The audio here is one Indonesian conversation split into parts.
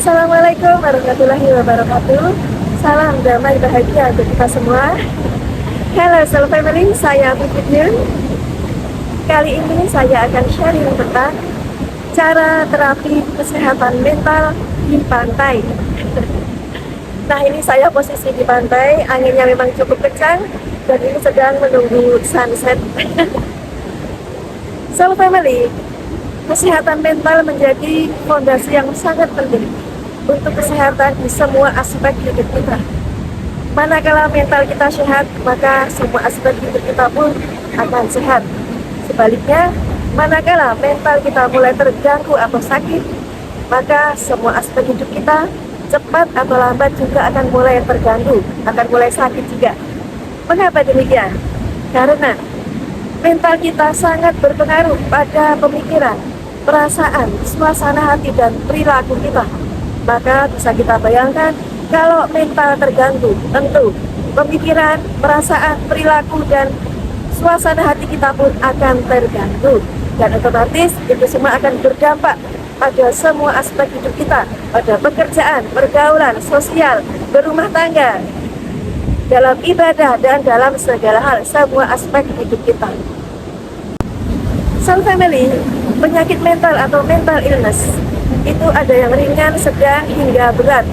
Assalamualaikum warahmatullahi wabarakatuh. Salam damai bahagia untuk kita semua. Hello Soul Family, saya Pipit Yun. Kali ini saya akan sharing tentang cara terapi kesehatan mental di pantai. Nah, ini saya posisi di pantai, anginnya memang cukup kencang dan ini sedang menunggu sunset. Soul Family, kesehatan mental menjadi fondasi yang sangat penting untuk kesehatan di semua aspek hidup kita. Manakala mental kita sehat, maka semua aspek hidup kita pun akan sehat. Sebaliknya, manakala mental kita mulai terganggu atau sakit, maka semua aspek hidup kita cepat atau lambat juga akan mulai terganggu, akan mulai sakit juga. Mengapa demikian? Karena mental kita sangat berpengaruh pada pemikiran, perasaan, suasana hati, dan perilaku kita. Maka bisa kita bayangkan, kalau mental terganggu, tentu pemikiran, perasaan, perilaku, dan suasana hati kita pun akan terganggu. Dan otomatis itu semua akan berdampak pada semua aspek hidup kita, pada pekerjaan, pergaulan, sosial, berumah tangga, dalam ibadah, dan dalam segala hal, semua aspek hidup kita. Soul Family, penyakit mental atau mental illness itu ada yang ringan, sedang, hingga berat.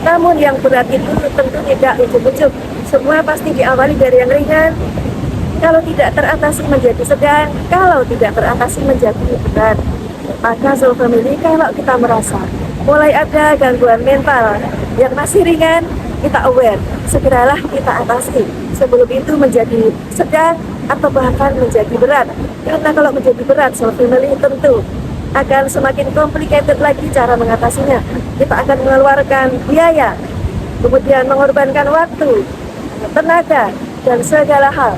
Namun yang berat itu tentu tidak ujuk-ujuk. Semua pasti diawali dari yang ringan. Kalau tidak teratasi menjadi sedang, kalau tidak teratasi menjadi berat. Maka Soul Family, kalau kita merasa mulai ada gangguan mental yang masih ringan, kita aware, segeralah kita atasi sebelum itu menjadi sedang atau bahkan menjadi berat. Karena kalau menjadi berat, Soul Family, tentu akan semakin complicated lagi cara mengatasinya. Kita akan mengeluarkan biaya, kemudian mengorbankan waktu, tenaga, dan segala hal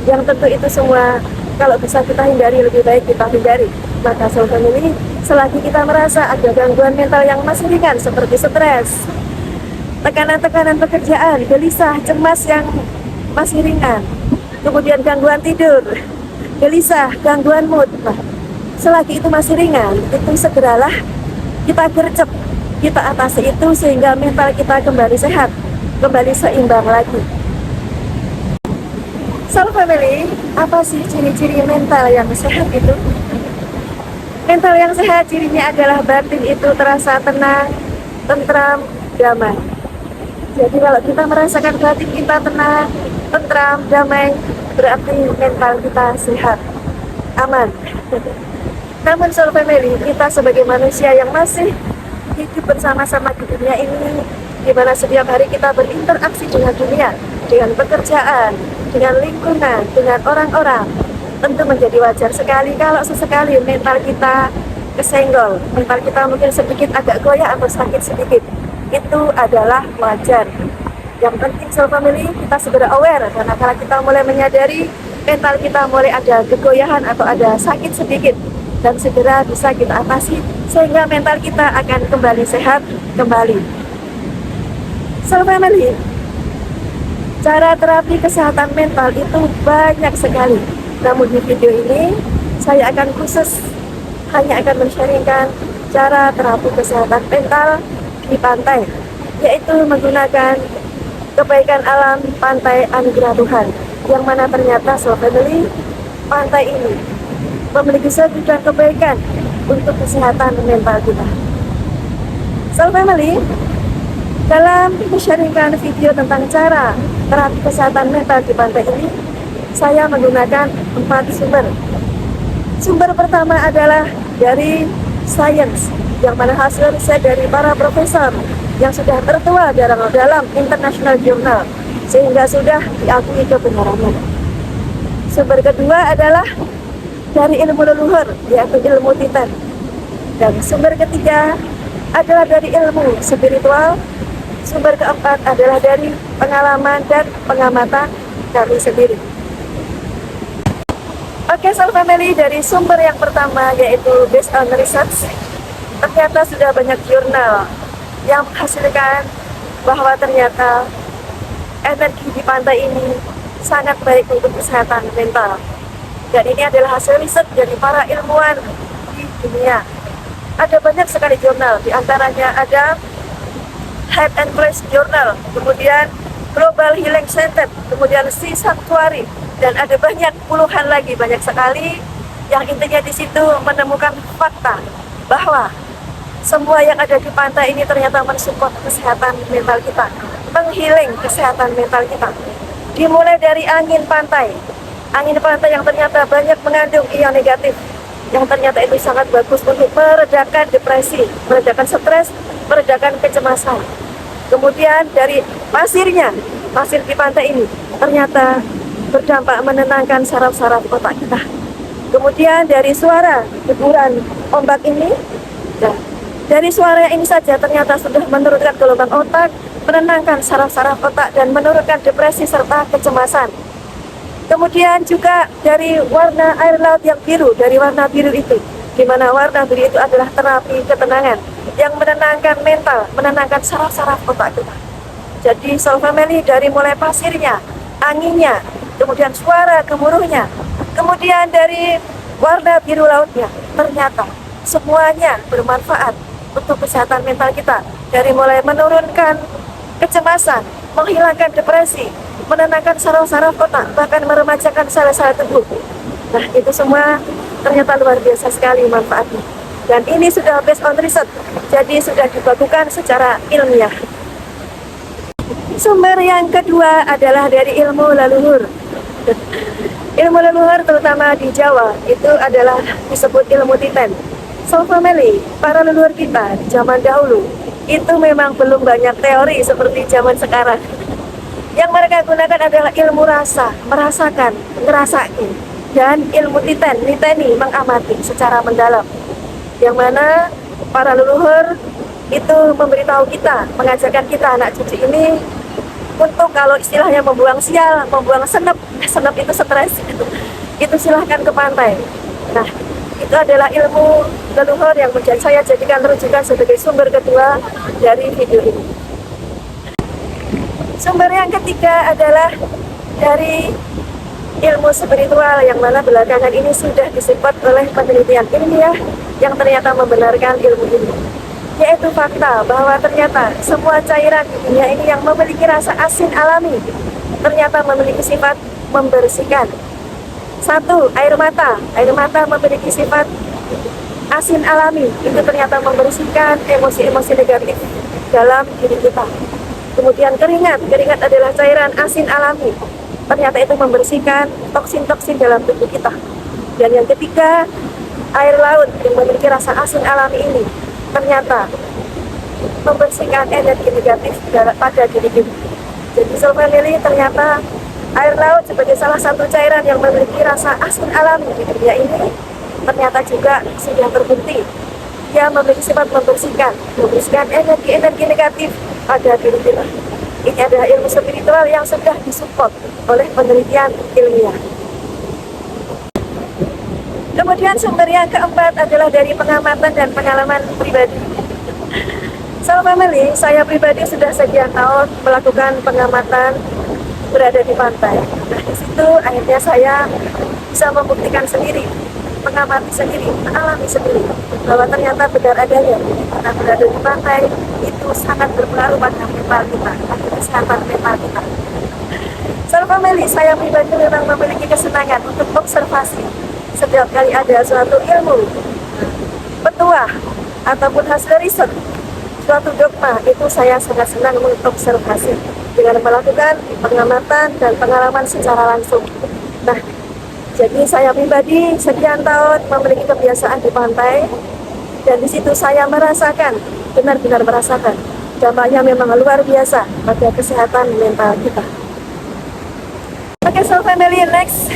yang tentu itu semua kalau bisa kita hindari, lebih baik kita hindari. Maka Soul Family, selagi kita merasa ada gangguan mental yang masih ringan seperti stres, tekanan-tekanan pekerjaan, gelisah, cemas yang masih ringan, kemudian gangguan tidur, gelisah, gangguan mood, selagi itu masih ringan, itu segeralah kita gercep, kita atasi itu sehingga mental kita kembali sehat, kembali seimbang lagi. Soul Family, apa sih ciri-ciri mental yang sehat itu? Mental yang sehat cirinya adalah batin itu terasa tenang, tentram, damai. Jadi kalau kita merasakan batin kita tenang, tentram, damai, berarti mental kita sehat, aman. Namun Soul Family, kita sebagai manusia yang masih hidup bersama-sama di dunia ini, di mana setiap hari kita berinteraksi dengan dunia, dengan pekerjaan, dengan lingkungan, dengan orang-orang, tentu menjadi wajar sekali kalau sesekali mental kita kesenggol, mental kita mungkin sedikit agak goyah atau sakit sedikit. Itu adalah wajar. Yang penting Soul Family, kita segera aware, karena kalau kita mulai menyadari mental kita mulai ada kegoyahan atau ada sakit sedikit, dan segera bisa kita atasi sehingga mental kita akan kembali sehat kembali. Soul Family, cara terapi kesehatan mental itu banyak sekali. Namun di video ini saya akan khusus hanya akan men-sharingkan cara terapi kesehatan mental di pantai, yaitu menggunakan kebaikan alam pantai anugerah Tuhan, yang mana ternyata Soul Family, pantai ini memiliki sebidang kebaikan untuk kesehatan mental kita. Soul Family, dalam men-sharingkan video tentang cara terapi kesehatan mental di pantai ini, saya menggunakan 4 sumber. Sumber pertama adalah dari sains, yang mana hasil riset dari para profesor yang sudah tertua dalam international journal, sehingga sudah diakui kebenarannya. Sumber kedua adalah dari ilmu leluhur, yaitu ilmu Titan. Dan sumber ketiga adalah dari ilmu spiritual. Sumber keempat adalah dari pengalaman dan pengamatan kami sendiri. Oke Soul Family, dari sumber yang pertama yaitu based on research, ternyata sudah banyak jurnal yang menghasilkan bahwa ternyata energi di pantai ini sangat baik untuk kesehatan mental. Dan ini adalah hasil riset dari para ilmuwan di dunia. ada banyak sekali jurnal, di antaranya ada Health and Place Journal, kemudian Global Healing Center, kemudian Sea Sanctuary, dan ada banyak puluhan lagi, banyak sekali yang intinya di situ menemukan fakta bahwa semua yang ada di pantai ini ternyata mensupport kesehatan mental kita, menghealing kesehatan mental kita. Dimulai dari angin pantai yang ternyata banyak mengandung ion negatif, yang ternyata itu sangat bagus untuk meredakan depresi, meredakan stres, meredakan kecemasan. Kemudian dari pasir di pantai ini ternyata berdampak menenangkan saraf-saraf otak kita. Kemudian dari suara deburan ombak ini, dari suara ini saja ternyata sudah menurunkan gelombang otak, menenangkan saraf-saraf otak, dan menurunkan depresi serta kecemasan. Kemudian juga dari warna air laut yang biru, dari warna biru itu, di mana warna biru itu adalah terapi ketenangan yang menenangkan mental, menenangkan saraf-saraf otak kita. Jadi Soul Family, dari mulai pasirnya, anginnya, kemudian suara gemuruhnya, kemudian dari warna biru lautnya, ternyata semuanya bermanfaat untuk kesehatan mental kita, dari mulai menurunkan kecemasan, menghilangkan depresi, menenangkan saraf-saraf otak, bahkan meremajakan sel-sel tubuh. Nah, itu semua ternyata luar biasa sekali manfaatnya. Dan ini sudah based on research, jadi sudah dibakukan secara ilmiah. Sumber yang kedua adalah dari ilmu leluhur. Ilmu leluhur terutama di Jawa itu adalah disebut ilmu Titan. Soul Family, para leluhur kita zaman dahulu itu memang belum banyak teori seperti zaman sekarang. Yang mereka gunakan adalah ilmu rasa, merasakan, ngerasain, dan ilmu Titan, niteni, mengamati secara mendalam. Yang mana para leluhur itu memberitahu kita, mengajarkan kita anak cucu ini untuk kalau istilahnya membuang sial, membuang senep itu stres, itu silahkan ke pantai. Nah, itu adalah ilmu leluhur yang saya jadikan rujukan sebagai sumber kedua dari video ini. Sumber yang ketiga adalah dari ilmu spiritual, yang mana belakangan ini sudah disupport oleh penelitian ilmiah yang ternyata membenarkan ilmu ini, yaitu fakta bahwa ternyata semua cairan di dunia ini yang memiliki rasa asin alami ternyata memiliki sifat membersihkan. Satu, air mata memiliki sifat asin alami, itu ternyata membersihkan emosi-emosi negatif dalam diri kita. Kemudian keringat adalah cairan asin alami, ternyata itu membersihkan toksin-toksin dalam tubuh kita. Dan yang ketiga, air laut yang memiliki rasa asin alami ini ternyata membersihkan energi negatif pada diri kita. Jadi Soul Family, ternyata air laut sebagai salah satu cairan yang memiliki rasa asin alami di dunia ini ternyata juga sudah terbukti dia memiliki sifat membersihkan energi-energi negatif pada diri kita. Ini adalah ilmu spiritual yang sudah disupport oleh penelitian ilmiah. Kemudian sumber yang keempat adalah dari pengamatan dan pengalaman pribadi. Soul Family, saya pribadi sudah sekian tahun melakukan pengamatan berada di pantai. Nah, di situ akhirnya saya bisa membuktikan sendiri, mengamati sendiri, mengalami sendiri bahwa ternyata benar adanya karena berada di pantai itu sangat berpengaruh pada mental kita, pada kesehatan mental kita. Soul Family, saya pribadi memang memiliki kesenangan untuk observasi. Setiap kali ada suatu ilmu, petuah, ataupun hasil riset, suatu dogma, itu saya sangat senang mengobservasi dengan melakukan pengamatan dan pengalaman secara langsung. Nah, jadi saya pribadi sekian tahun memiliki kebiasaan di pantai, dan di situ saya merasakan, benar-benar merasakan dampaknya memang luar biasa pada kesehatan mental kita. Oke, Soul Family, next,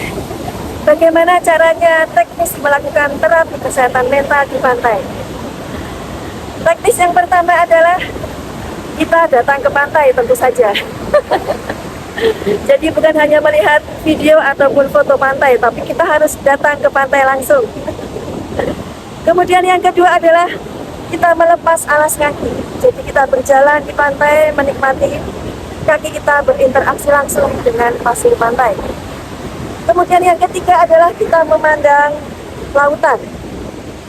bagaimana caranya teknis melakukan terapi kesehatan mental di pantai? Teknis yang pertama adalah kita datang ke pantai, tentu saja. Jadi bukan hanya melihat video ataupun foto pantai, tapi kita harus datang ke pantai langsung. Kemudian yang kedua adalah kita melepas alas kaki. Jadi kita berjalan di pantai, menikmati kaki kita berinteraksi langsung dengan pasir pantai. Kemudian yang ketiga adalah kita memandang lautan.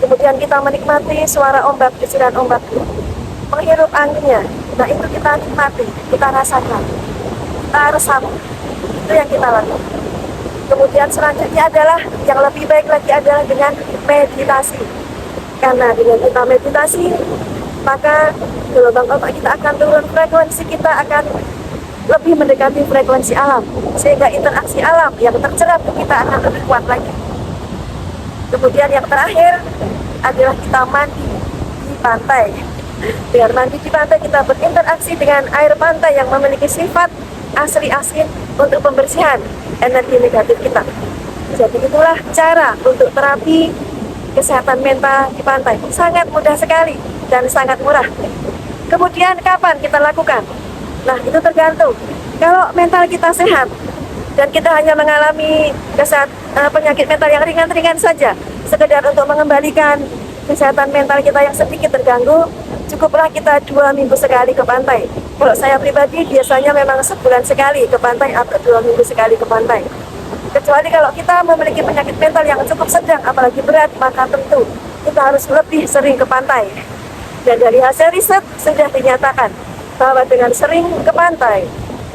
Kemudian kita menikmati suara ombak, desiran ombak, menghirup anginnya. Nah itu kita nikmati, kita rasakan, kita resapi. Itu yang kita lakukan. Kemudian selanjutnya adalah yang lebih baik lagi adalah dengan meditasi. Karena dengan kita meditasi, maka gelombang otak kita akan turun, frekuensi kita akan lebih mendekati frekuensi alam, sehingga interaksi alam yang tercerap ke kita akan lebih kuat lagi. Kemudian yang terakhir adalah kita mandi di pantai. Dengan mandi di pantai kita berinteraksi dengan air pantai yang memiliki sifat asri asin untuk pembersihan energi negatif kita. Jadi itulah cara untuk terapi kesehatan mental di pantai. Sangat mudah sekali dan sangat murah. Kemudian kapan kita lakukan? Nah itu tergantung. Kalau mental kita sehat dan kita hanya mengalami penyakit mental yang ringan-ringan saja, sekedar untuk mengembalikan kesehatan mental kita yang sedikit terganggu, cukuplah kita 2 minggu sekali ke pantai. Kalau saya pribadi biasanya memang sebulan sekali ke pantai atau 2 minggu sekali ke pantai. Kecuali kalau kita memiliki penyakit mental yang cukup sedang, apalagi berat, maka tentu kita harus lebih sering ke pantai. Dan dari hasil riset sudah dinyatakan bahwa dengan sering ke pantai,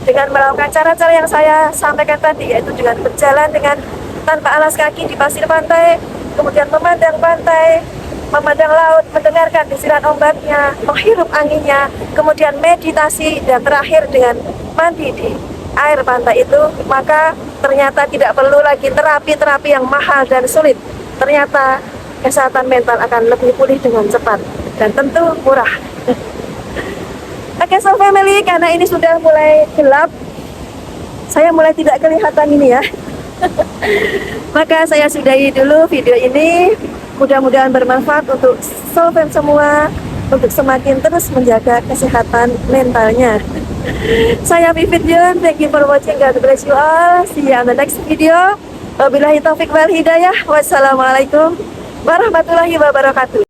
dengan melakukan cara-cara yang saya sampaikan tadi, yaitu dengan berjalan dengan tanpa alas kaki di pasir pantai, kemudian memandang pantai, memandang laut, mendengarkan desiran ombaknya, menghirup anginnya, kemudian meditasi, dan terakhir dengan mandi di air pantai itu, maka ternyata tidak perlu lagi terapi-terapi yang mahal dan sulit. Ternyata kesehatan mental akan lebih pulih dengan cepat dan tentu murah. Oke, Soul Family, karena ini sudah mulai gelap, saya mulai tidak kelihatan ini ya. Maka saya sudahi dulu video ini. Mudah-mudahan bermanfaat untuk Soul Fam semua, untuk semakin terus menjaga kesehatan mentalnya. Saya Vivit Yun, thank you for watching, God bless you all. See you on the next video. Wabillahi taufiq wal hidayah. Wassalamualaikum warahmatullahi wabarakatuh.